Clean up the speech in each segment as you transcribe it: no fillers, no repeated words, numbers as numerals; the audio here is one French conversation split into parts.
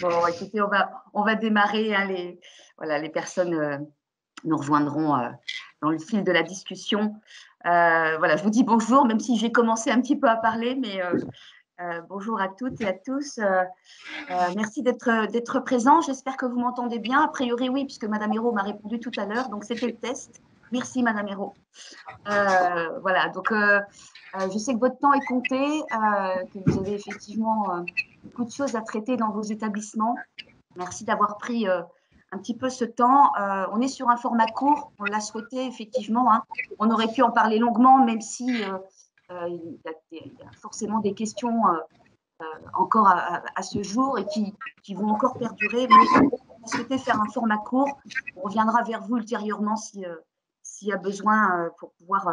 Bon, écoutez, on va démarrer, hein, les personnes nous rejoindront dans le fil de la discussion. Voilà, je vous dis bonjour, même si j'ai commencé un petit peu à parler, mais bonjour à toutes et à tous. Merci d'être présents. J'espère que vous m'entendez bien. A priori, oui, puisque Madame Hérault m'a répondu tout à l'heure, donc c'était le test. Merci, Madame Hérault. Voilà, donc je sais que votre temps est compté, que vous avez effectivement beaucoup de choses à traiter dans vos établissements. Merci d'avoir pris un petit peu ce temps. On est sur un format court, on l'a souhaité effectivement, hein. On aurait pu en parler longuement, même si il y a forcément des questions encore à ce jour et qui vont encore perdurer. Mais on a souhaité faire un format court. On reviendra vers vous ultérieurement s'il y a besoin pour pouvoir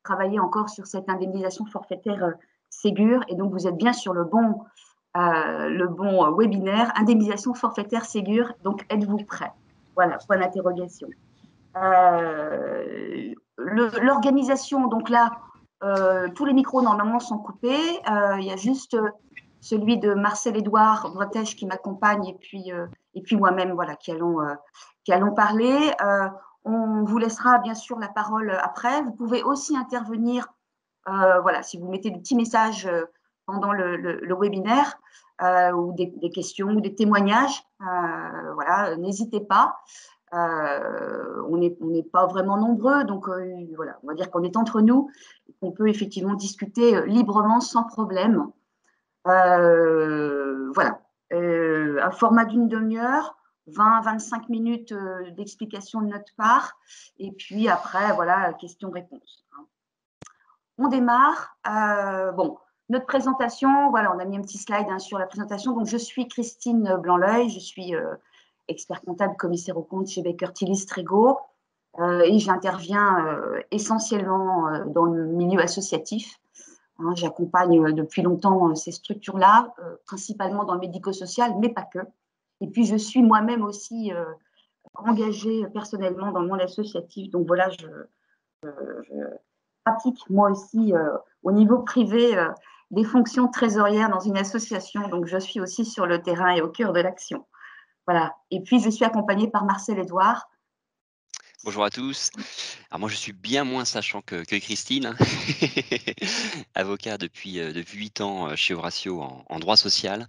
travailler encore sur cette indemnisation forfaitaire Ségur. Et donc, vous êtes bien sur le bon webinaire, indemnisation forfaitaire Ségur. Donc, êtes-vous prêts? Voilà, point d'interrogation. L'organisation, donc là, tous les micros normalement sont coupés. Il y a juste celui de Marcel-Édouard Bretèche qui m'accompagne et puis moi-même, voilà, qui allons parler. On vous laissera bien sûr la parole après. Vous pouvez aussi intervenir, voilà, si vous mettez des petits messages pendant le webinaire ou des questions ou des témoignages, voilà, n'hésitez pas. On n'est pas vraiment nombreux, donc voilà, on va dire qu'on est entre nous, qu'on peut effectivement discuter librement sans problème. Voilà, un format d'une demi-heure, 20-25 minutes d'explication de notre part, et puis après, voilà, questions-réponses. On démarre. Bon, notre présentation, voilà, on a mis un petit slide sur la présentation. Donc, je suis Christine Blanc-L'Oeil, je suis expert comptable, commissaire aux comptes chez Baker Tilly Strego, et j'interviens essentiellement dans le milieu associatif. Hein, j'accompagne depuis longtemps ces structures-là, principalement dans le médico-social, mais pas que. Et puis, je suis moi-même aussi engagée personnellement dans le monde associatif. Donc, voilà, je pratique moi aussi au niveau privé des fonctions trésorières dans une association. Donc, je suis aussi sur le terrain et au cœur de l'action. Voilà. Et puis, je suis accompagnée par Marcel-Édouard. Bonjour à tous. Alors moi, je suis bien moins sachant que Christine, hein. Avocat depuis 8 ans chez Horatio en droit social.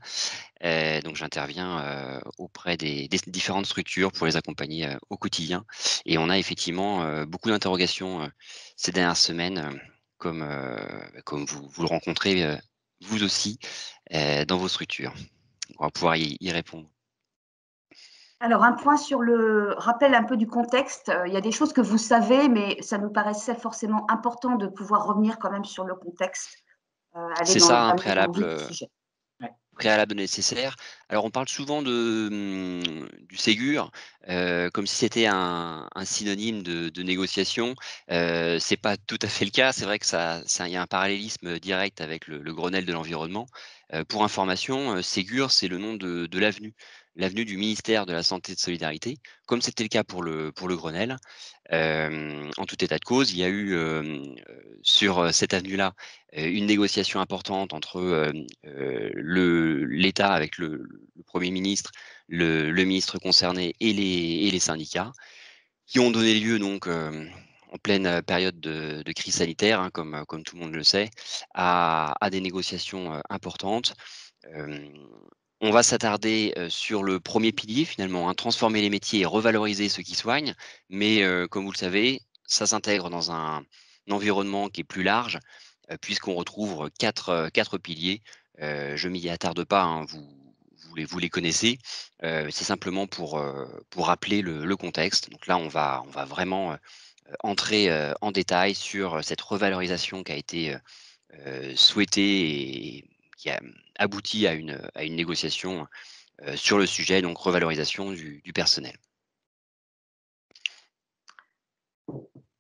Donc j'interviens auprès des différentes structures pour les accompagner au quotidien. Et on a effectivement beaucoup d'interrogations ces dernières semaines, comme vous le rencontrez vous aussi dans vos structures. On va pouvoir y répondre. Alors, un point sur le rappel un peu du contexte. Il y a des choses que vous savez, mais ça nous paraissait forcément important de pouvoir revenir quand même sur le contexte, aller C'est ça, un vraiment dans le vif préalable. du sujet. Ouais. Préalable nécessaire. Alors on parle souvent du Ségur, comme si c'était un synonyme de négociation. C'est pas tout à fait le cas. C'est vrai que il y a un parallélisme direct avec le Grenelle de l'environnement. Pour information, Ségur, c'est le nom de l'avenue du ministère de la Santé et de Solidarité, comme c'était le cas pour le Grenelle. En tout état de cause, il y a eu, sur cette avenue-là, une négociation importante entre, l'État avec le Premier ministre, le ministre concerné et les syndicats, qui ont donné lieu donc, en pleine période de crise sanitaire, hein, comme tout le monde le sait, à des négociations importantes. Hem, on va s'attarder sur le premier pilier finalement, hein, transformer les métiers et revaloriser ceux qui soignent. Mais comme vous le savez, ça s'intègre dans un environnement qui est plus large, puisqu'on retrouve quatre piliers. Je m'y attarde pas, hein, vous les connaissez. C'est simplement pour rappeler le contexte. Donc là, on va vraiment entrer en détail sur cette revalorisation qui a été souhaitée et qui a abouti à une négociation sur le sujet, donc revalorisation du personnel.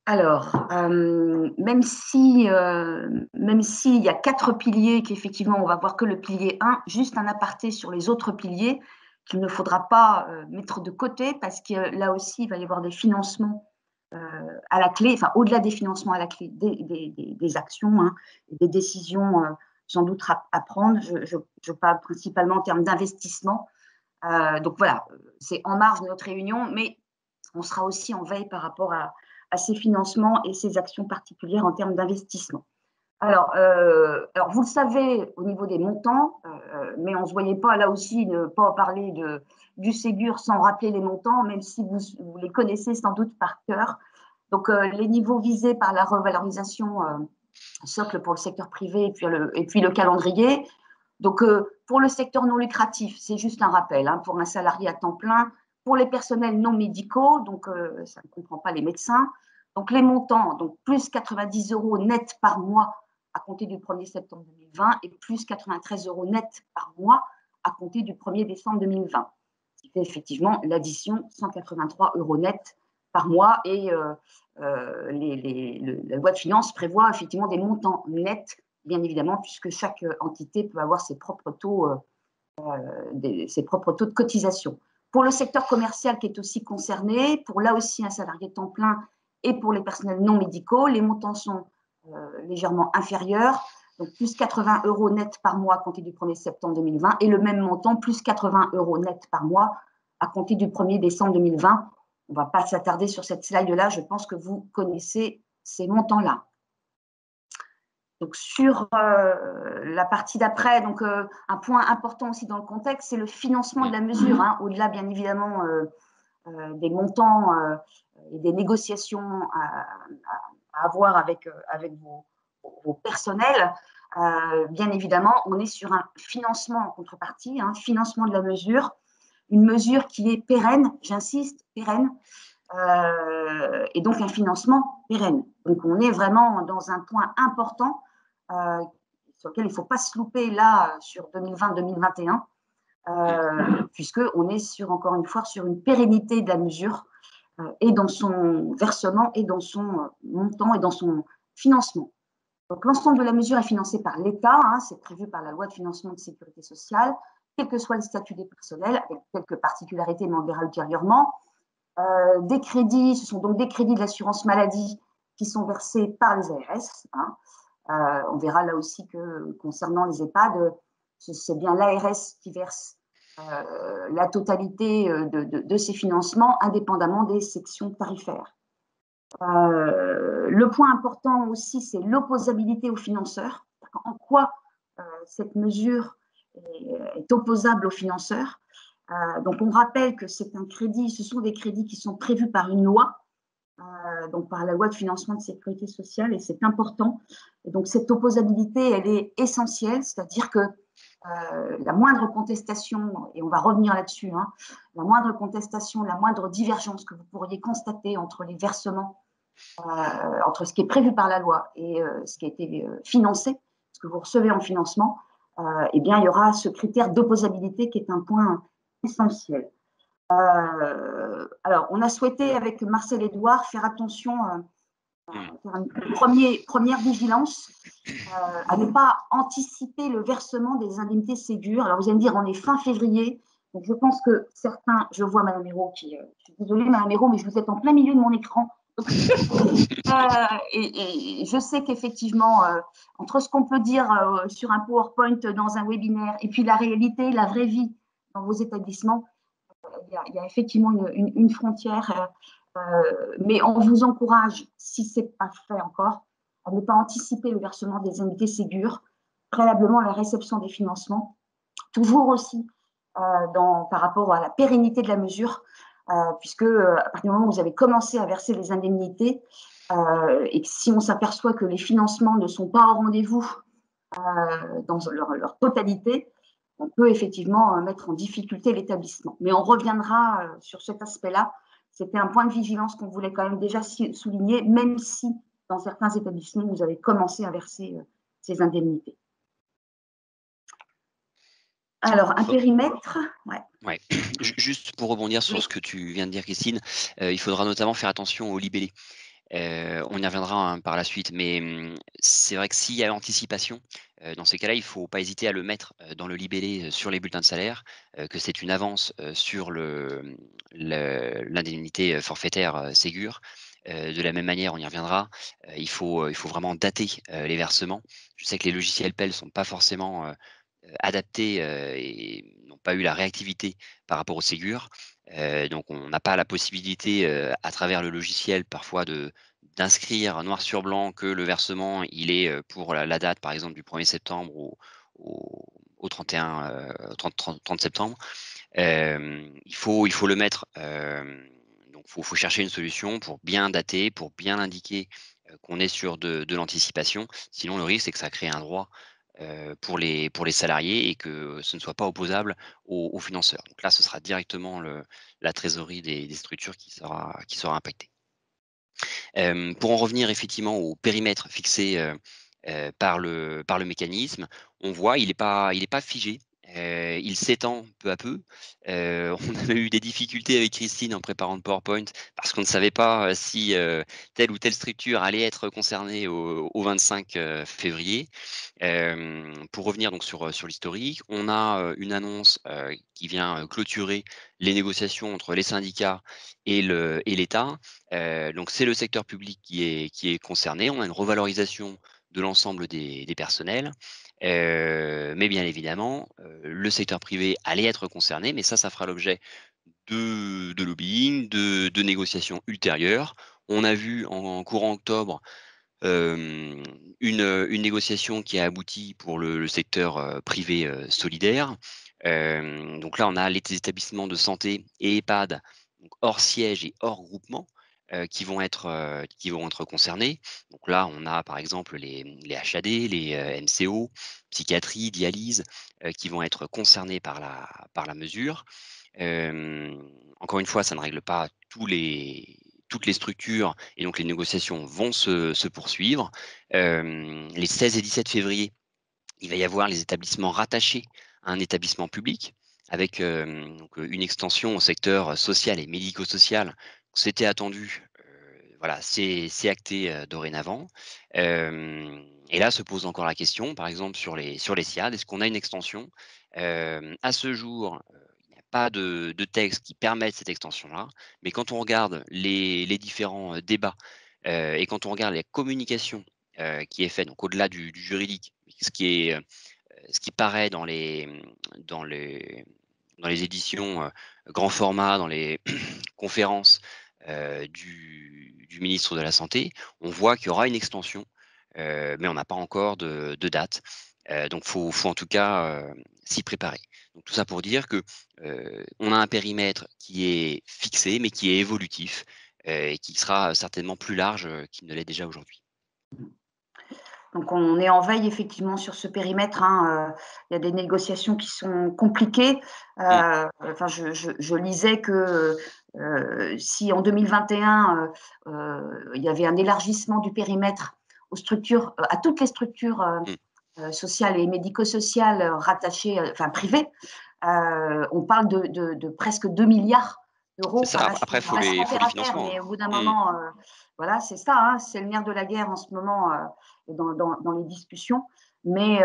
Alors, même s'il y a 4 piliers, qu'effectivement, on va voir que le pilier 1, juste un aparté sur les autres piliers qu'il ne faudra pas mettre de côté parce que là aussi, il va y avoir des financements à la clé, enfin, au-delà des financements à la clé, des actions, hein, des décisions sans doute à prendre. Je parle principalement en termes d'investissement. Donc voilà, c'est en marge de notre réunion, mais on sera aussi en veille par rapport à ces financements et ces actions particulières en termes d'investissement. Alors, vous le savez au niveau des montants, mais on ne se voyait pas là aussi ne pas parler du Ségur sans rappeler les montants, même si vous les connaissez sans doute par cœur. Donc, les niveaux visés par la revalorisation socle pour le secteur privé et puis le calendrier. Donc, pour le secteur non lucratif, c'est juste un rappel, hein, pour un salarié à temps plein, pour les personnels non médicaux, donc ça ne comprend pas les médecins. Donc, les montants, donc plus 90 € net par mois à compter du 1er septembre 2020 et plus 93 € net par mois à compter du 1er décembre 2020. Ce qui fait effectivement l'addition 183 € net par mois et la loi de finances prévoit effectivement des montants nets, bien évidemment, puisque chaque entité peut avoir ses propres taux de cotisation. Pour le secteur commercial qui est aussi concerné, pour là aussi un salarié temps plein et pour les personnels non médicaux, les montants sont légèrement inférieurs, donc plus 80 € net par mois à compter du 1er septembre 2020 et le même montant, plus 80 € net par mois à compter du 1er décembre 2020. On ne va pas s'attarder sur cette slide-là, je pense que vous connaissez ces montants-là. Donc, sur la partie d'après, donc un point important aussi dans le contexte, c'est le financement de la mesure, hein, au-delà bien évidemment des montants et des négociations à avoir avec vos personnels. Bien évidemment, on est sur un financement en contrepartie, un financement de la mesure, une mesure qui est pérenne, j'insiste, pérenne, et donc un financement pérenne. Donc, on est vraiment dans un point important sur lequel il ne faut pas se louper là sur 2020-2021, puisqu'on est encore une fois sur une pérennité de la mesure et dans son versement et dans son montant et dans son financement. Donc l'ensemble de la mesure est financé par l'État, hein, c'est prévu par la loi de financement de sécurité sociale, quel que soit le statut des personnels, avec quelques particularités, mais on verra ultérieurement. Des crédits, ce sont donc des crédits de l'assurance maladie qui sont versés par les ARS, hein. On verra là aussi que concernant les EHPAD, c'est bien l'ARS qui verse la totalité de ces financements, indépendamment des sections tarifaires. Le point important aussi, c'est l'opposabilité aux financeurs. En quoi cette mesure est opposable aux financeurs. Donc, on rappelle que c'est un crédit, ce sont des crédits qui sont prévus par une loi, donc par la loi de financement de sécurité sociale, et c'est important. Et donc, cette opposabilité, elle est essentielle, c'est-à-dire que la moindre contestation, et on va revenir là-dessus, hein, la moindre contestation, la moindre divergence que vous pourriez constater entre les versements, entre ce qui est prévu par la loi et ce qui a été financé, ce que vous recevez en financement, eh bien, il y aura ce critère d'opposabilité qui est un point essentiel. Alors, on a souhaité, avec Marcel Edouard, faire attention, faire une première vigilance, à ne pas anticiper le versement des indemnités Ségur. Alors, vous allez me dire, on est fin février, donc je pense que certains, je vois Madame Hérault je suis désolée Madame Hérault, mais vous êtes en plein milieu de mon écran. Et je sais qu'effectivement, entre ce qu'on peut dire sur un PowerPoint dans un webinaire et puis la réalité, la vraie vie dans vos établissements, il y a effectivement une frontière, mais on vous encourage, si ce n'est pas fait encore, à ne pas anticiper le versement des indemnités Ségur, préalablement à la réception des financements, toujours aussi par rapport à la pérennité de la mesure, puisque à partir du moment où vous avez commencé à verser les indemnités, et que si on s'aperçoit que les financements ne sont pas au rendez-vous dans leur totalité, on peut effectivement mettre en difficulté l'établissement. Mais on reviendra sur cet aspect-là. C'était un point de vigilance qu'on voulait quand même déjà souligner, même si dans certains établissements, vous avez commencé à verser ces indemnités. Alors, un périmètre, ouais. Juste pour rebondir sur ce que tu viens de dire, Christine, il faudra notamment faire attention aux libellés. On y reviendra hein, par la suite, mais c'est vrai que s'il y a anticipation, dans ces cas-là, il ne faut pas hésiter à le mettre dans le libellé sur les bulletins de salaire, que c'est une avance sur l'indemnité forfaitaire Ségur. De la même manière, on y reviendra, il faut vraiment dater les versements. Je sais que les logiciels PEL ne sont pas forcément adaptés et n'ont pas eu la réactivité par rapport au Ségur. Donc on n'a pas la possibilité, à travers le logiciel parfois d'inscrire noir sur blanc que le versement, il est, pour la date par exemple du 1er septembre au au 31, 30 septembre. Il faut le mettre, donc faut chercher une solution pour bien dater, pour bien indiquer, qu'on est sur de l'anticipation. Sinon le risque, c'est que ça crée un droit, pour les salariés et que ce ne soit pas opposable aux financeurs. Donc là, ce sera directement la trésorerie des structures qui sera impactée. Pour en revenir effectivement au périmètre fixé, par le mécanisme, on voit il est pas figé, il s'étend peu à peu. On avait eu des difficultés avec Christine en préparant le PowerPoint parce qu'on ne savait pas, si, telle ou telle structure allait être concernée au 25, février. Pour revenir donc sur l'historique, on a, une annonce, qui vient, clôturer les négociations entre les syndicats et l'État. Donc c'est le secteur public qui est concerné. On a une revalorisation de l'ensemble des personnels, mais bien évidemment, le secteur privé allait être concerné, mais ça fera l'objet de lobbying, de négociations ultérieures. On a vu en courant octobre, Hem, une négociation qui a abouti pour le secteur, privé, solidaire. Donc là, on a les établissements de santé et EHPAD, donc hors siège et hors groupement, qui vont être concernés. Donc là, on a par exemple les HAD, les, MCO, psychiatrie, dialyse, qui vont être concernés par la mesure. Encore une fois, ça ne règle pas toutes les structures et donc les négociations vont se poursuivre. Les 16 et 17 février, il va y avoir les établissements rattachés à un établissement public avec, donc, une extension au secteur social et médico-social. C'était attendu, voilà, c'est acté, dorénavant. Et là se pose encore la question, par exemple sur les SIAD, est-ce qu'on a une extension? À ce jour, il n'y a pas de texte qui permette cette extension-là, mais quand on regarde les différents, débats, et quand on regarde la communication, qui est faite, donc au-delà du juridique, ce qui paraît dans les éditions, grand format, dans les conférences, du ministre de la santé, on voit qu'il y aura une extension, mais on n'a pas encore de date. Donc faut en tout cas, s'y préparer. Donc tout ça pour dire que, on a un périmètre qui est fixé, mais qui est évolutif, et qui sera certainement plus large, qu'il ne l'est déjà aujourd'hui. Donc on est en veille effectivement sur ce périmètre, hein, il y a des négociations qui sont compliquées. Mmh, Enfin je lisais que, si en 2021, il y avait un élargissement du périmètre aux structures, à toutes les structures, mmh. sociales et médico-sociales, rattachées, enfin privées, on parle de presque 2 milliards d'euros. C'est Enfin ça. là, Après, on reste faut terre les à terre, financements, mais au bout d'un hein. Mmh. moment, voilà, c'est ça, hein, c'est le nerf de la guerre en ce moment, dans les discussions. Mais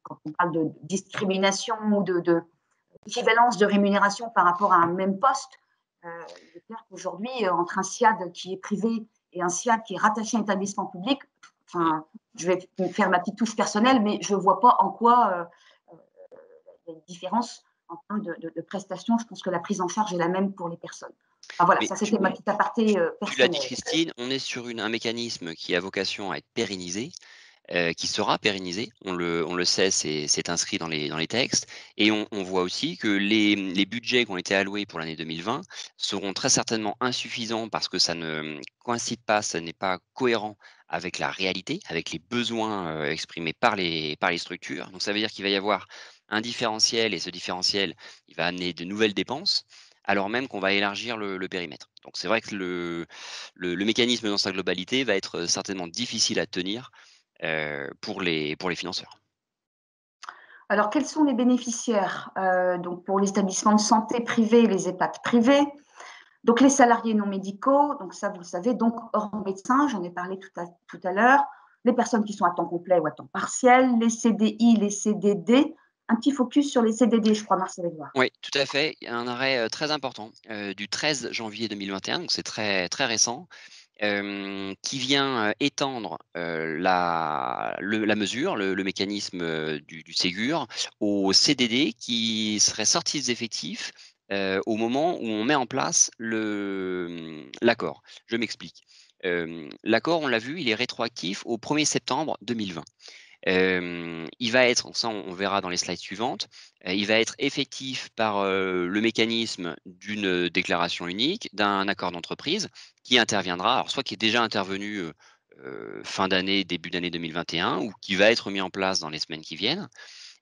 quand on parle de discrimination ou de équivalence de rémunération par rapport à un même poste, il est clair qu'aujourd'hui, entre un SIAD qui est privé et un SIAD qui est rattaché à un établissement public, Mmh. enfin, je vais me faire ma petite touche personnelle, mais je ne vois pas en quoi il y a une différence en termes de prestations. Je pense que la prise en charge est la même pour les personnes. Ah, voilà, Mais ça c'était ma petite aparté tu l'as dit personnelle. Christine, on est sur un mécanisme qui a vocation à être pérennisé, qui sera pérennisé. On le sait, c'est inscrit dans les textes et on voit aussi que les budgets qui ont été alloués pour l'année 2020 seront très certainement insuffisants parce que ça ne coïncide pas, ça n'est pas cohérent avec la réalité, avec les besoins, exprimés par les structures. Donc ça veut dire qu'il va y avoir un différentiel et ce différentiel, il va amener de nouvelles dépenses, alors même qu'on va élargir le périmètre. Donc c'est vrai que le mécanisme dans sa globalité va être certainement difficile à tenir, pour les financeurs. Alors, quels sont les bénéficiaires? Donc, pour les établissements de santé privés, les EHPAD privés, donc les salariés non médicaux, donc ça, vous le savez, donc hors médecin, j'en ai parlé tout à l'heure, les personnes qui sont à temps complet ou à temps partiel, les CDI, les CDD. Un petit focus sur les CDD, je crois, Marcel-Édouard. Oui, tout à fait. Il y a un arrêt, très important, du 13 janvier 2021, donc c'est très, très récent, qui vient étendre la mesure, le mécanisme du Ségur aux CDD qui seraient sortis des effectifs au moment où on met en place l'accord. Je m'explique. L'accord, on l'a vu, il est rétroactif au 1er septembre 2020. Il va être, ça on verra dans les slides suivantes, il va être effectif par le mécanisme d'une déclaration unique, d'un accord d'entreprise qui interviendra, alors soit qui est déjà intervenu fin d'année, début d'année 2021, ou qui va être mis en place dans les semaines qui viennent.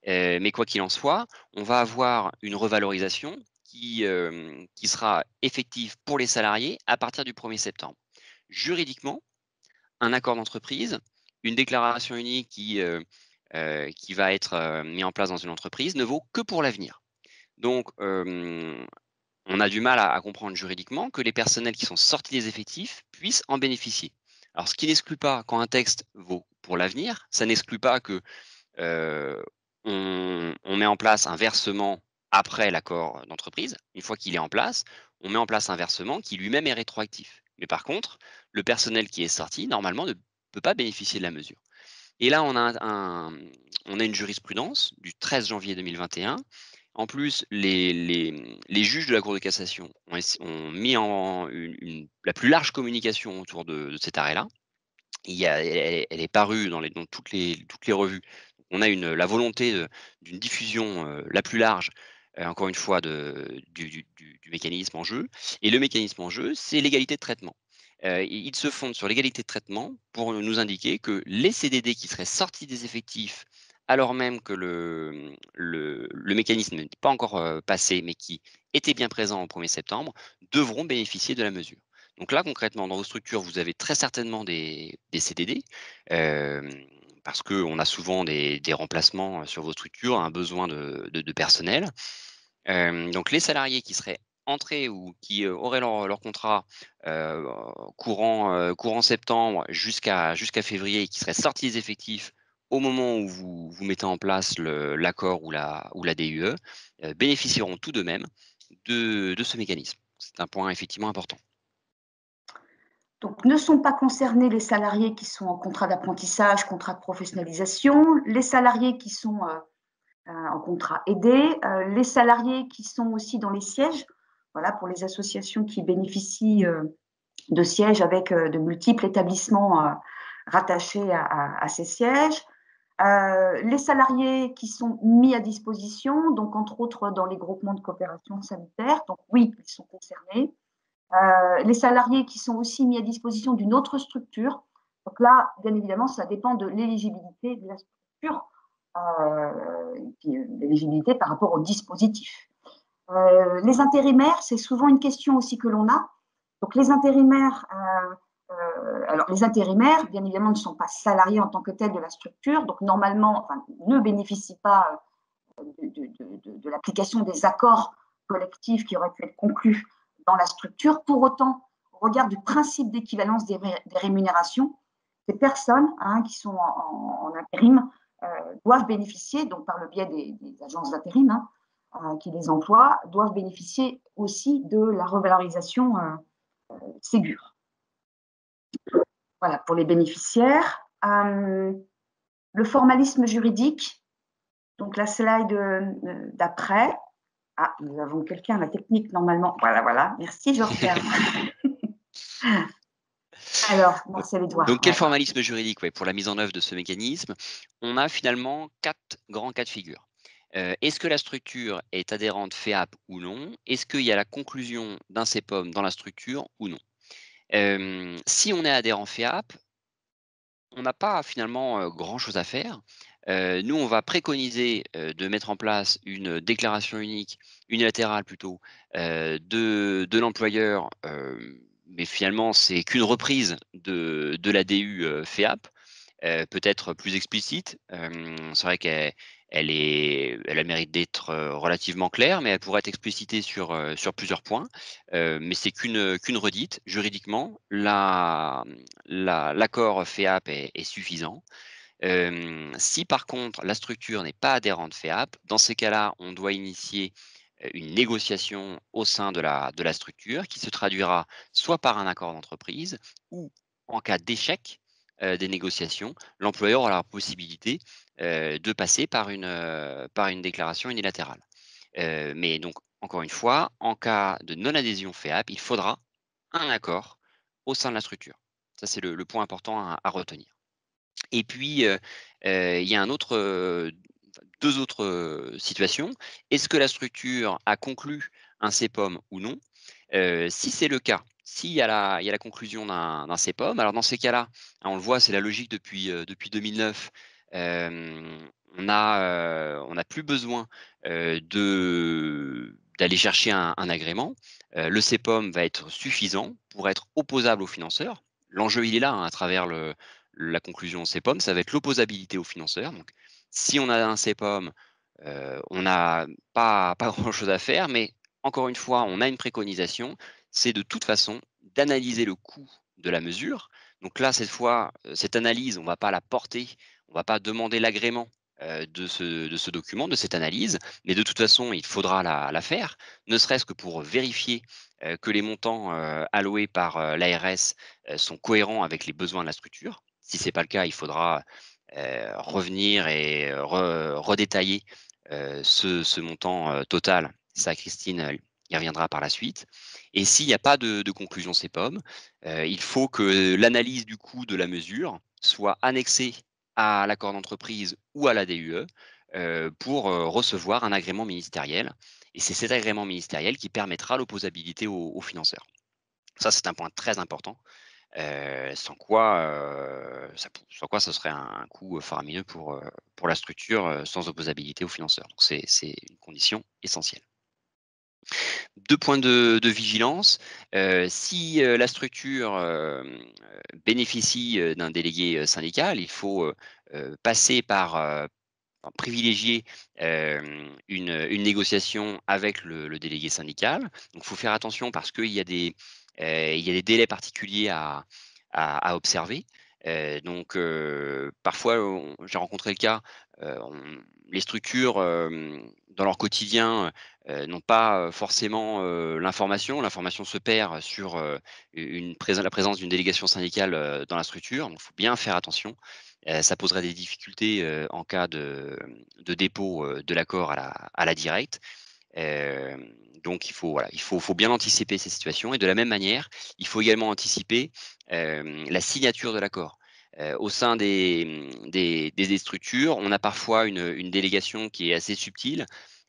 Mais quoi qu'il en soit, on va avoir une revalorisation qui sera effective pour les salariés à partir du 1er septembre. Juridiquement, un accord d'entreprise, une déclaration unique qui va être mis en place dans une entreprise ne vaut que pour l'avenir. Donc, on a du mal à comprendre juridiquement que les personnels qui sont sortis des effectifs puissent en bénéficier. Alors, ce qui n'exclut pas, quand un texte vaut pour l'avenir, ça n'exclut pas que on met en place un versement après l'accord d'entreprise. Une fois qu'il est en place, on met en place un versement qui lui-même est rétroactif. Mais par contre, le personnel qui est sorti, normalement, ne peut pas bénéficier de la mesure. Et là, on a une jurisprudence du 13 janvier 2021. En plus, les juges de la Cour de cassation ont mis en la plus large communication autour de cet arrêt-là. Elle est parue dans toutes les revues. On a la volonté d'une diffusion la plus large, encore une fois, du mécanisme en jeu. Et le mécanisme en jeu, c'est l'égalité de traitement. Il se fonde sur l'égalité de traitement pour nous indiquer que les CDD qui seraient sortis des effectifs, alors même que le mécanisme n'est pas encore passé, mais qui était bien présent au 1er septembre, devront bénéficier de la mesure. Donc là, concrètement, dans vos structures, vous avez très certainement des CDD, parce qu'on a souvent des remplacements sur vos structures, un besoin de personnel. Donc les salariés qui seraient entrés ou qui auraient leur contrat courant septembre jusqu'à février et qui seraient sortis des effectifs au moment où vous mettez en place l'accord ou la DUE, bénéficieront tout de même de ce mécanisme. C'est un point effectivement important. Donc, ne sont pas concernés les salariés qui sont en contrat d'apprentissage, contrat de professionnalisation, les salariés qui sont en contrat aidé, les salariés qui sont aussi dans les sièges, voilà, pour les associations qui bénéficient de sièges avec de multiples établissements rattachés à ces sièges, les salariés qui sont mis à disposition, donc entre autres dans les groupements de coopération sanitaire, donc oui, ils sont concernés. Les salariés qui sont aussi mis à disposition d'une autre structure. Donc là, bien évidemment, ça dépend de l'éligibilité de la structure, l'éligibilité par rapport au dispositif. Les intérimaires, c'est souvent une question aussi que l'on a. Donc les intérimaires, alors les intérimaires, bien évidemment, ne sont pas salariés en tant que tels de la structure, donc normalement, enfin, ne bénéficient pas de l'application des accords collectifs qui auraient pu être conclus dans la structure. Pour autant, au regard du principe d'équivalence des rémunérations, ces personnes qui sont en intérim doivent bénéficier, donc par le biais des agences d'intérim qui les emploient, doivent bénéficier aussi de la revalorisation Ségur. Voilà, pour les bénéficiaires. Le formalisme juridique, donc la slide d'après. Ah, nous avons quelqu'un à la technique normalement. Voilà, merci, je referme. Alors, Marcel Edouard. Donc, quel formalisme juridique pour la mise en œuvre de ce mécanisme? On a finalement 4 grands cas de figure. Est-ce que la structure est adhérente FEAP ou non? Est-ce qu'il y a la conclusion d'un CEPOM dans la structure ou non? Si on est adhérent FEAP, on n'a pas finalement grand-chose à faire. Nous, on va préconiser de mettre en place une déclaration unique, unilatérale plutôt, de l'employeur, mais finalement, c'est qu'une reprise de la DU FEAP, peut-être plus explicite. C'est vrai qu'elle a le mérite d'être relativement claire, mais elle pourrait être explicitée sur plusieurs points. Mais c'est qu'une redite. Juridiquement, l'accord FEAP est suffisant. Si par contre la structure n'est pas adhérente FEAP, dans ces cas-là, on doit initier une négociation au sein de la structure qui se traduira soit par un accord d'entreprise ou en cas d'échec des négociations, l'employeur aura la possibilité de passer par une déclaration unilatérale. Mais donc, encore une fois, en cas de non-adhésion FEAP, il faudra un accord au sein de la structure. Ça, c'est le point important à retenir. Et puis, il y a 2 autres situations. Est-ce que la structure a conclu un CEPOM ou non? Si c'est le cas, s'il y a la conclusion d'un CEPOM, alors dans ces cas-là, hein, on le voit, c'est la logique depuis 2009, on n'a plus besoin d'aller chercher un agrément. Le CEPOM va être suffisant pour être opposable au financeur. L'enjeu, il est là, hein, à travers la conclusion CEPOM, ça va être l'opposabilité au financeur. Donc, si on a un CEPOM, on n'a pas grand-chose à faire, mais encore une fois, on a une préconisation, c'est de toute façon d'analyser le coût de la mesure. Donc là, cette fois, cette analyse, on ne va pas la porter, on ne va pas demander l'agrément de ce document, de cette analyse, mais de toute façon, il faudra la faire, ne serait-ce que pour vérifier que les montants alloués par l'ARS sont cohérents avec les besoins de la structure. Si ce n'est pas le cas, il faudra revenir et redétailler ce montant total. Ça, Christine y reviendra par la suite. Et s'il n'y a pas de conclusion CEPOM, il faut que l'analyse du coût de la mesure soit annexée à l'accord d'entreprise ou à la DUE pour recevoir un agrément ministériel. Et c'est cet agrément ministériel qui permettra l'opposabilité aux financeurs. Ça, c'est un point très important, sans quoi ce serait un coût faramineux pour la structure sans opposabilité aux financeurs. Donc c'est une condition essentielle. 2 points de vigilance. Si la structure bénéficie d'un délégué syndical, il faut passer privilégier une négociation avec le délégué syndical. Donc, il faut faire attention parce qu'il y a il y a des délais particuliers à observer. Donc, parfois, j'ai rencontré le cas, les structures, dans leur quotidien, n'ont pas forcément l'information. L'information se perd sur la présence d'une délégation syndicale dans la structure. Donc, il faut bien faire attention. Ça poserait des difficultés en cas de dépôt de l'accord à la directe. Donc il faut bien anticiper ces situations et de la même manière, il faut également anticiper la signature de l'accord. Au sein des structures, on a parfois une délégation qui est assez subtile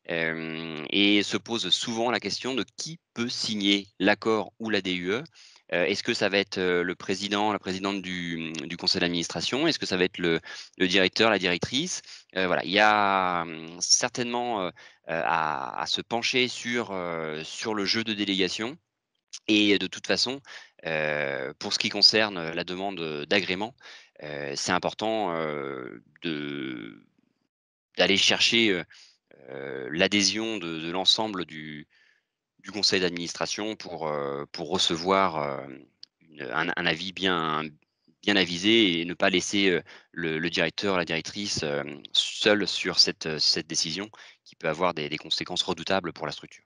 et se pose souvent la question de qui peut signer l'accord ou la DUE. Est-ce que ça va être le président, la présidente du conseil d'administration? Est-ce que ça va être le directeur, la directrice? Voilà, il y a certainement à se pencher sur le jeu de délégation. Et de toute façon, pour ce qui concerne la demande d'agrément, c'est important d'aller chercher l'adhésion de l'ensemble du conseil d'administration pour recevoir un avis bien avisé et ne pas laisser le directeur, la directrice seul sur cette décision qui peut avoir des conséquences redoutables pour la structure.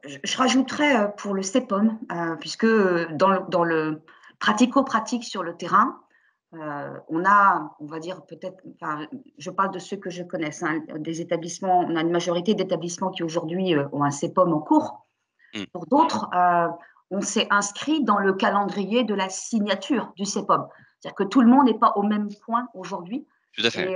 Je rajouterais pour le CEPOM, puisque dans le pratico-pratique sur le terrain, on a, on va dire peut-être, enfin, je parle de ceux que je connaisse, hein, des établissements, on a une majorité d'établissements qui aujourd'hui ont un CEPOM en cours. Pour d'autres, on s'est inscrit dans le calendrier de la signature du CEPOM. C'est-à-dire que tout le monde n'est pas au même point aujourd'hui. Tout à fait.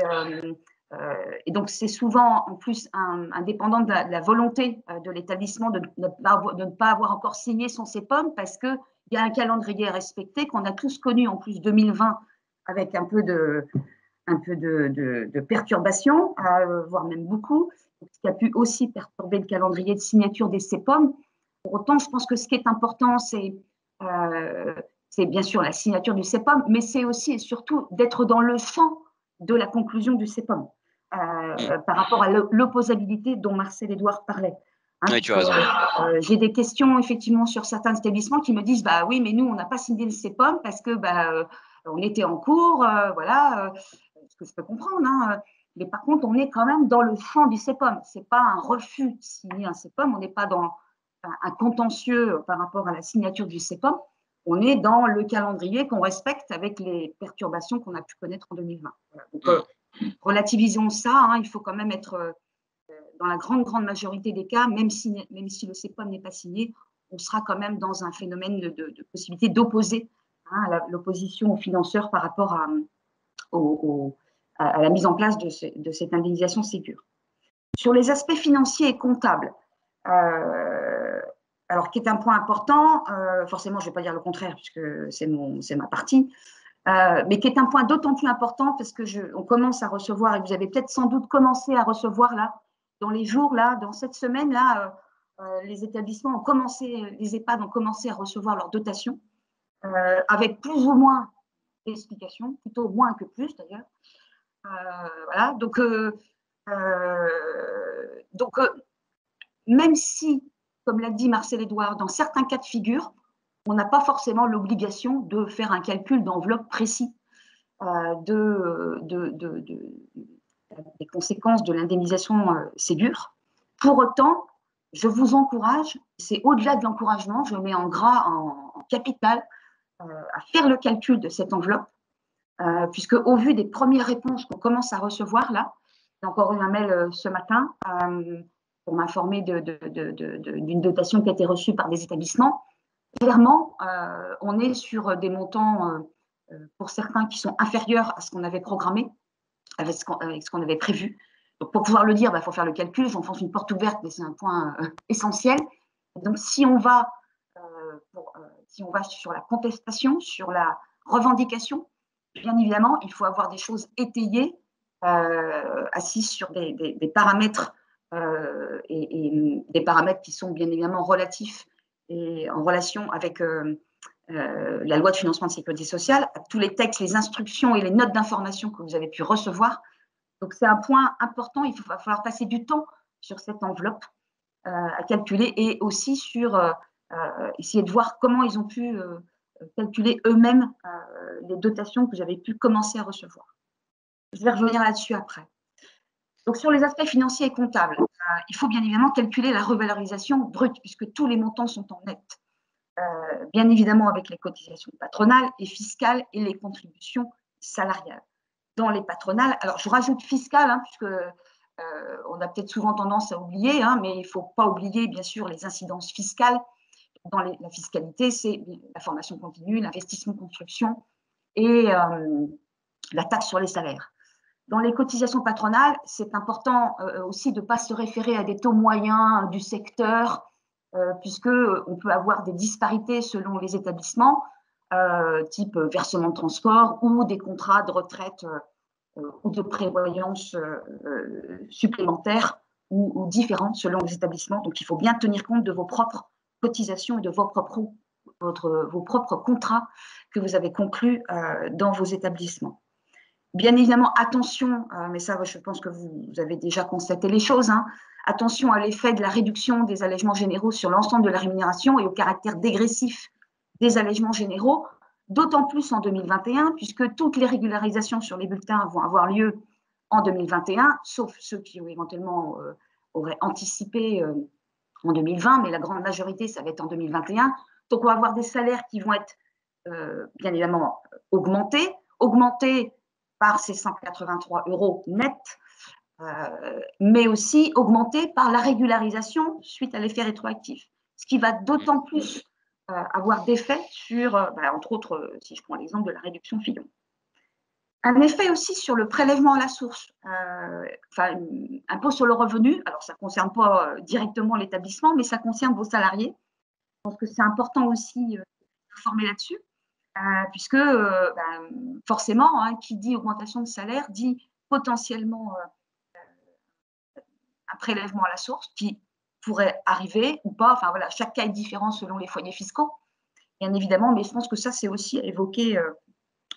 Et donc, c'est souvent en plus indépendant de la volonté de l'établissement de ne pas avoir encore signé son CEPOM parce qu'il y a un calendrier respecté qu'on a tous connu en plus 2020 avec un peu de perturbation, voire même beaucoup, ce qui a pu aussi perturber le calendrier de signature des CEPOM. Pour autant, je pense que ce qui est important, c'est bien sûr la signature du CEPOM, mais c'est aussi et surtout d'être dans le champ de la conclusion du CEPOM par rapport à l'opposabilité dont Marcel Édouard parlait. Hein, oui, tu as raison. J'ai des questions effectivement sur certains établissements qui me disent bah oui, mais nous on n'a pas signé le CEPOM parce que on était en cours, voilà, ce que je peux comprendre. Hein, Mais par contre, on est quand même dans le champ du CEPOM. Ce n'est pas un refus de signer un CEPOM, on n'est pas dans un contentieux par rapport à la signature du CEPOM, on est dans le calendrier qu'on respecte avec les perturbations qu'on a pu connaître en 2020. Voilà. Donc, relativisons ça, hein, il faut quand même être, dans la grande majorité des cas, même si le CEPOM n'est pas signé, on sera quand même dans un phénomène de possibilité d'opposer, hein, l'opposition aux financeurs par rapport à la mise en place de cette indemnisation Ségur. Sur les aspects financiers et comptables, alors qui est un point important, forcément je ne vais pas dire le contraire puisque c'est ma partie, mais qui est un point d'autant plus important parce que on commence à recevoir, et vous avez peut-être sans doute commencé à recevoir là, dans les jours là, dans cette semaine là, les établissements ont commencé, les EHPAD ont commencé à recevoir leurs dotations, avec plus ou moins d'explications, plutôt moins que plus d'ailleurs. Voilà, donc même si, comme l'a dit Marcel Édouard, dans certains cas de figure, on n'a pas forcément l'obligation de faire un calcul d'enveloppe précis des conséquences de l'indemnisation Ségur. Pour autant, je vous encourage, c'est au-delà de l'encouragement, je mets en gras, en capital, à faire le calcul de cette enveloppe, puisque au vu des premières réponses qu'on commence à recevoir là, j'ai encore eu un mail ce matin pour m'informer d'une dotation qui a été reçue par des établissements. Clairement, on est sur des montants, pour certains, qui sont inférieurs à ce qu'on avait programmé, avec ce qu'on avait prévu. Donc, pour pouvoir le dire, il faut faire le calcul. J'enfonce une porte ouverte, mais c'est un point essentiel. Donc, si on va sur la contestation, sur la revendication, bien évidemment, il faut avoir des choses étayées, assises sur des paramètres et des paramètres qui sont bien évidemment relatifs et en relation avec la loi de financement de sécurité sociale, tous les textes, les instructions et les notes d'information que vous avez pu recevoir. Donc, c'est un point important. Il va falloir passer du temps sur cette enveloppe à calculer et aussi sur essayer de voir comment ils ont pu calculer eux-mêmes les dotations que vous avez pu commencer à recevoir. Je vais revenir là-dessus après. Donc, sur les aspects financiers et comptables, il faut bien évidemment calculer la revalorisation brute, puisque tous les montants sont en net. Bien évidemment avec les cotisations patronales et fiscales et les contributions salariales. Dans les patronales, alors je rajoute fiscales, hein, puisque on a peut-être souvent tendance à oublier, hein, mais il ne faut pas oublier bien sûr les incidences fiscales. Dans la fiscalité, c'est la formation continue, l'investissement construction et la taxe sur les salaires. Dans les cotisations patronales, c'est important aussi de ne pas se référer à des taux moyens du secteur, puisqu'on peut avoir des disparités selon les établissements, type versement de transport ou des contrats de retraite ou de prévoyance supplémentaires ou différents selon les établissements. Donc, il faut bien tenir compte de vos propres cotisations et de vos propres contrats que vous avez conclus dans vos établissements. Bien évidemment, attention, mais ça, je pense que vous avez déjà constaté les choses, hein, attention à l'effet de la réduction des allègements généraux sur l'ensemble de la rémunération et au caractère dégressif des allègements généraux, d'autant plus en 2021, puisque toutes les régularisations sur les bulletins vont avoir lieu en 2021, sauf ceux qui éventuellement auraient anticipé en 2020, mais la grande majorité, ça va être en 2021. Donc, on va avoir des salaires qui vont être bien évidemment augmentés par ces 183 € nets, mais aussi augmenté par la régularisation suite à l'effet rétroactif, ce qui va d'autant plus avoir d'effet sur, entre autres, si je prends l'exemple de la réduction Fillon. Un effet aussi sur le prélèvement à la source, impôt sur le revenu. Alors, ça ne concerne pas directement l'établissement, mais ça concerne vos salariés. Je pense que c'est important aussi de vous former là-dessus. Puisque forcément, hein, qui dit augmentation de salaire dit potentiellement un prélèvement à la source qui pourrait arriver ou pas. Enfin voilà, chaque cas est différent selon les foyers fiscaux, bien évidemment, mais je pense que ça, c'est aussi à évoquer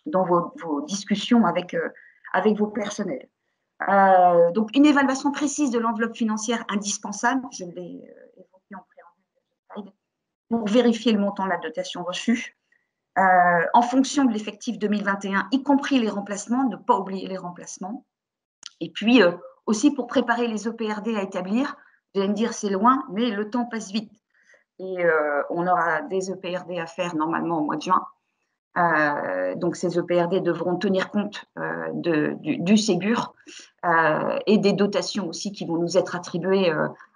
dans vos discussions avec vos personnels. Donc, une évaluation précise de l'enveloppe financière indispensable, je l'ai évoqué en préambule, pour vérifier le montant de la dotation reçue. En fonction de l'effectif 2021, y compris les remplacements, ne pas oublier les remplacements, Et puis, aussi pour préparer les EPRD à établir, vous allez me dire c'est loin, mais le temps passe vite. Et on aura des EPRD à faire normalement au mois de juin. Donc ces EPRD devront tenir compte du Ségur et des dotations aussi qui vont nous être attribuées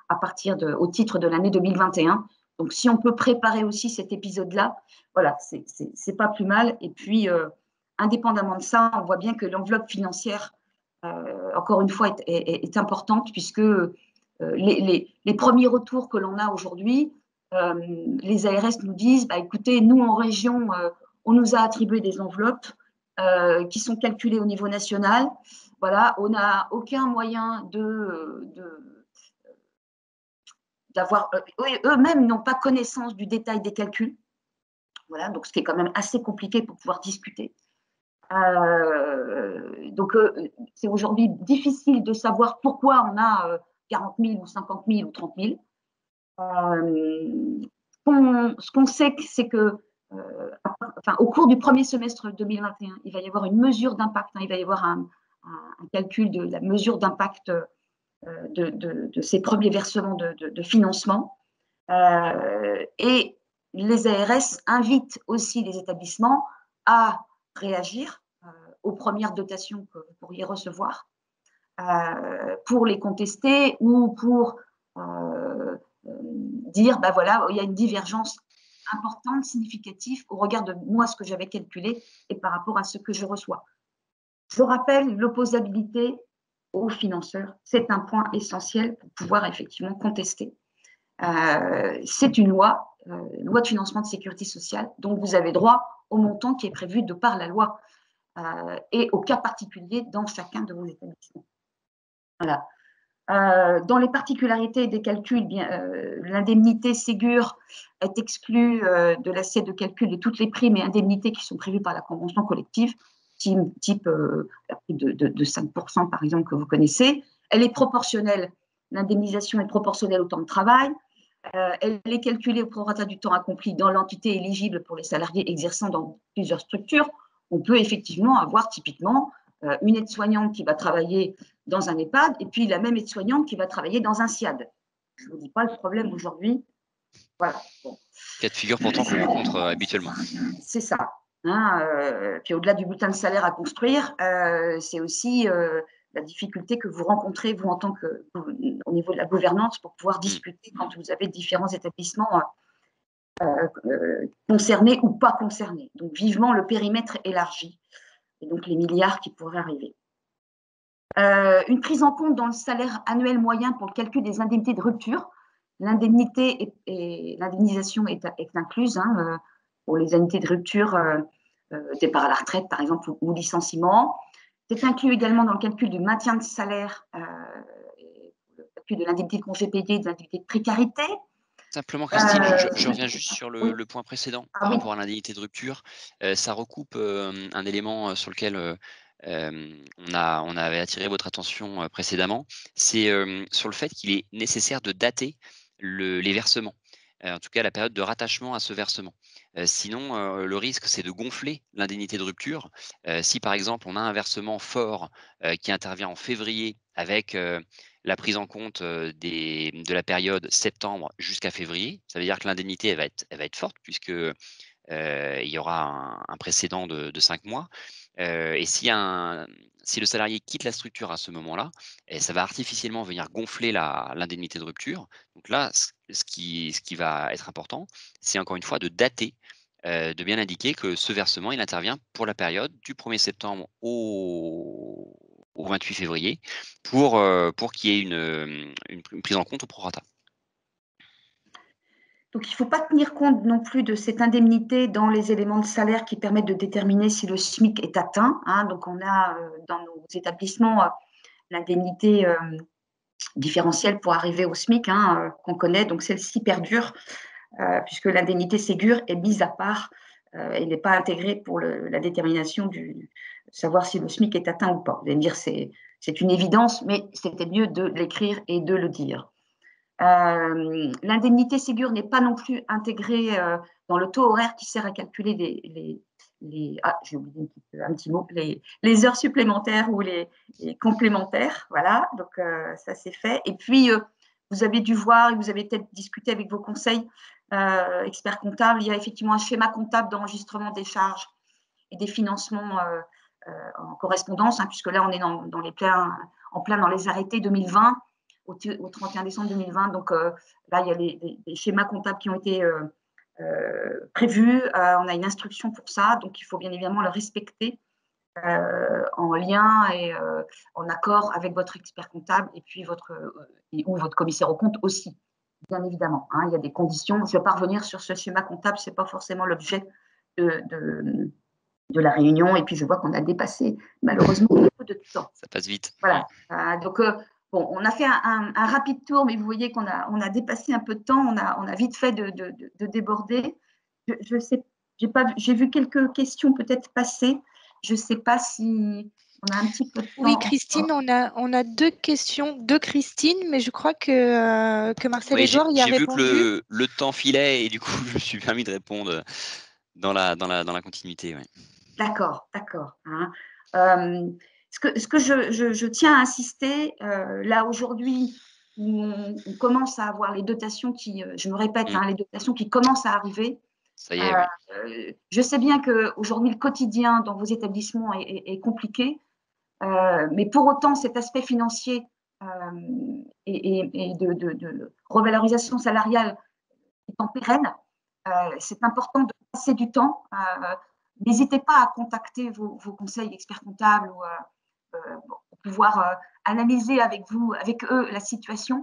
à partir au titre de l'année 2021. Donc si on peut préparer aussi cet épisode-là, voilà, c'est pas plus mal. Et puis, indépendamment de ça, on voit bien que l'enveloppe financière, encore une fois, est importante puisque les premiers retours que l'on a aujourd'hui, les ARS nous disent, bah, écoutez, nous en région, on nous a attribué des enveloppes qui sont calculées au niveau national. Voilà, on n'a aucun moyen d'avoir. Eux-mêmes n'ont pas connaissance du détail des calculs. Voilà, donc ce qui est quand même assez compliqué pour pouvoir discuter. Donc, c'est aujourd'hui difficile de savoir pourquoi on a 40 000 ou 50 000 ou 30 000. Ce qu'on sait, c'est que au cours du premier semestre 2021, il va y avoir une mesure d'impact, il va y avoir un calcul de la mesure d'impact de ces premiers versements de financement. Et les ARS invitent aussi les établissements à réagir aux premières dotations que vous pourriez recevoir pour les contester ou pour dire, ben voilà, il y a une divergence importante, significative au regard de moi, ce que j'avais calculé et par rapport à ce que je reçois. Je rappelle, l'opposabilité aux financeurs, c'est un point essentiel pour pouvoir effectivement contester. C'est une loi de financement de sécurité sociale, donc vous avez droit au montant qui est prévu de par la loi et au cas particulier dans chacun de vos établissements. Voilà. Dans les particularités des calculs, l'indemnité Ségur est exclue de l'assiette de calcul de toutes les primes et indemnités qui sont prévues par la convention collective, type la prime de 5% par exemple que vous connaissez. Elle est proportionnelle, l'indemnisation est proportionnelle au temps de travail. Elle est calculée au prorata du temps accompli dans l'entité éligible pour les salariés exerçant dans plusieurs structures. On peut effectivement avoir typiquement une aide-soignante qui va travailler dans un EHPAD et puis la même aide-soignante qui va travailler dans un SIAD. Je ne vous dis pas le problème aujourd'hui. Voilà. Bon. Cas de figure pourtant qu'on rencontre habituellement. C'est ça. Puis au-delà du bulletin de salaire à construire, c'est aussi la difficulté que vous rencontrez, vous, en tant que, au niveau de la gouvernance, pour pouvoir discuter quand vous avez différents établissements concernés ou pas concernés. Donc, vivement le périmètre élargi et donc les milliards qui pourraient arriver. Une prise en compte dans le salaire annuel moyen pour le calcul des indemnités de rupture. L'indemnité et l'indemnisation est incluse pour les indemnités de rupture, départ à la retraite par exemple ou licenciement. C'est inclus également dans le calcul du maintien de salaire, le calcul de l'indemnité de congé payé, de l'indemnité de précarité. Simplement, Christine, je reviens juste sur le point précédent par rapport à l'indemnité de rupture. Ça recoupe un élément sur lequel on avait attiré votre attention précédemment. C'est sur le fait qu'il est nécessaire de dater les versements. En tout cas, la période de rattachement à ce versement. Sinon, le risque, c'est de gonfler l'indemnité de rupture. Si, par exemple, on a un versement fort qui intervient en février avec la prise en compte de la période septembre jusqu'à février, ça veut dire que l'indemnité, elle va être forte puisque il y aura un précédent de 5 mois. Et si le salarié quitte la structure à ce moment-là, ça va artificiellement venir gonfler l'indemnité de rupture. Donc là, ce qui va être important, c'est encore une fois de dater, de bien indiquer que ce versement, il intervient pour la période du 1er septembre au 28 février pour qu'il y ait une prise en compte au prorata. Donc, il ne faut pas tenir compte non plus de cette indemnité dans les éléments de salaire qui permettent de déterminer si le SMIC est atteint. Donc, on a dans nos établissements l'indemnité différentielle pour arriver au SMIC qu'on connaît. Donc, celle-ci perdure puisque l'indemnité Ségur est mise à part et n'est pas intégrée pour la détermination de savoir si le SMIC est atteint ou pas. Vous allez me dire c'est une évidence, mais c'était mieux de l'écrire et de le dire. L'indemnité Ségur n'est pas non plus intégrée dans le taux horaire qui sert à calculer j'ai oublié un petit mot, les heures supplémentaires ou les complémentaires. Voilà, donc ça c'est fait. Et puis, vous avez dû voir et vous avez peut-être discuté avec vos conseils experts comptables, il y a effectivement un schéma comptable d'enregistrement des charges et des financements en correspondance, puisque là, on est en plein dans les arrêtés 2020, au 31 décembre 2020. Donc là, il y a les schémas comptables qui ont été prévus. On a une instruction pour ça, donc il faut bien évidemment le respecter en lien et en accord avec votre expert comptable et puis ou votre commissaire aux comptes aussi, bien évidemment. Il y a des conditions. Je ne vais pas revenir sur ce schéma comptable, ce n'est pas forcément l'objet de la réunion. Et puis, je vois qu'on a dépassé malheureusement un peu de temps. Ça passe vite. Voilà. Donc, bon, on a fait un rapide tour, mais vous voyez qu'on a dépassé un peu de temps. On a vite fait de déborder. Je sais, j'ai vu quelques questions peut-être passer. Je ne sais pas si on a un petit peu de temps. Oui, Christine, on a deux questions de Christine, mais je crois que Marcel Edouard y a répondu. J'ai vu que le temps filait et du coup, je me suis permis de répondre dans la continuité. Ouais. D'accord. Ce que je tiens à insister, là aujourd'hui, où on commence à avoir les dotations qui, je me répète, les dotations qui commencent à arriver. Ça y est, oui. Je sais bien qu'aujourd'hui, le quotidien dans vos établissements est compliqué, mais pour autant, cet aspect financier et de revalorisation salariale étant pérenne, c'est important de passer du temps. N'hésitez pas à contacter vos conseils experts comptables pour pouvoir analyser avec eux, la situation,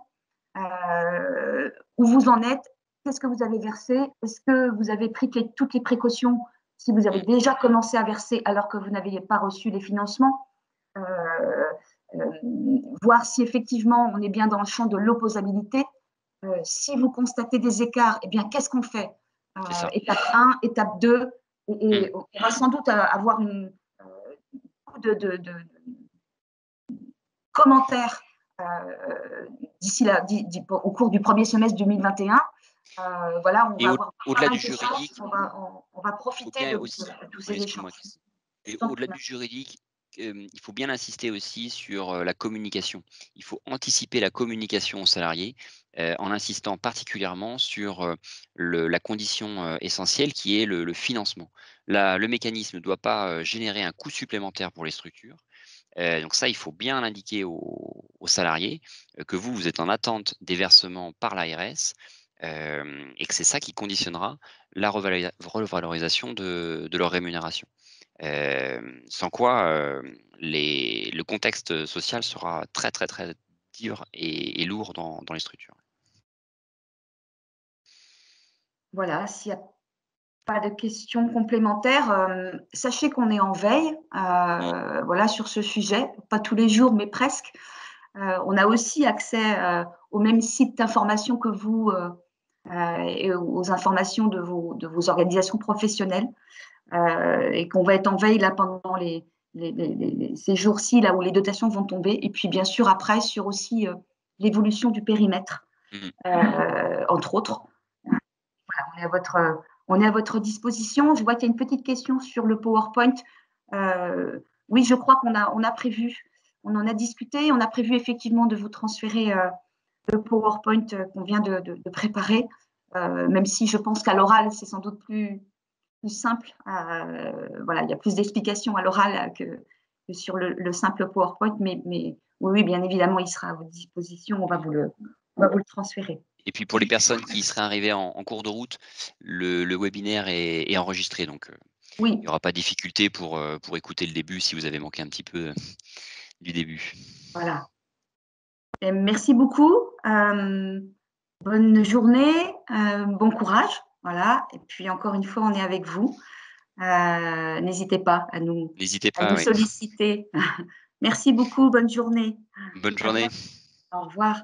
où vous en êtes, qu'est-ce que vous avez versé, est-ce que vous avez pris toutes les précautions si vous avez déjà commencé à verser alors que vous n'aviez pas reçu les financements, voir si effectivement on est bien dans le champ de l'opposabilité. Si vous constatez des écarts, eh bien, qu'est-ce qu'on fait ? Étape 1, étape 2, et on va sans doute avoir de commentaires au cours du premier semestre 2021. Voilà, on va avoir au-delà du juridique, on va profiter de tous ces échanges. Et au-delà du juridique, il faut bien insister aussi sur la communication. Il faut anticiper la communication aux salariés en insistant particulièrement sur la condition essentielle qui est le financement. Le mécanisme ne doit pas générer un coût supplémentaire pour les structures. Donc ça, il faut bien l'indiquer aux salariés que vous êtes en attente des versements par l'ARS et que c'est ça qui conditionnera la revalorisation de leur rémunération. Sans quoi le contexte social sera très très très dur et lourd dans les structures. Voilà, s'il n'y a pas de questions complémentaires, sachez qu'on est en veille voilà, sur ce sujet, pas tous les jours mais presque. On a aussi accès au même site d'information que vous et aux informations de vos organisations professionnelles. Et qu'on va être en veille là pendant ces jours-ci là où les dotations vont tomber, et puis bien sûr après sur aussi l'évolution du périmètre, entre autres. Voilà, on est à votre disposition. Je vois qu'il y a une petite question sur le PowerPoint. Oui, je crois qu'on a prévu, on en a discuté, on a prévu effectivement de vous transférer le PowerPoint qu'on vient de préparer, même si je pense qu'à l'oral c'est sans doute plus simple. Voilà, il y a plus d'explications à l'oral que sur le simple PowerPoint, mais oui, bien évidemment, il sera à votre disposition. On va vous le transférer. Et puis pour les personnes qui seraient arrivées en cours de route, le webinaire est enregistré, donc oui. Il n'y aura pas de difficulté pour écouter le début si vous avez manqué un petit peu du début. Voilà. Et merci beaucoup. Bonne journée, bon courage. Voilà. Et puis encore une fois, on est avec vous. N'hésitez pas à nous solliciter. Merci beaucoup. Bonne journée. Bonne journée. Au revoir.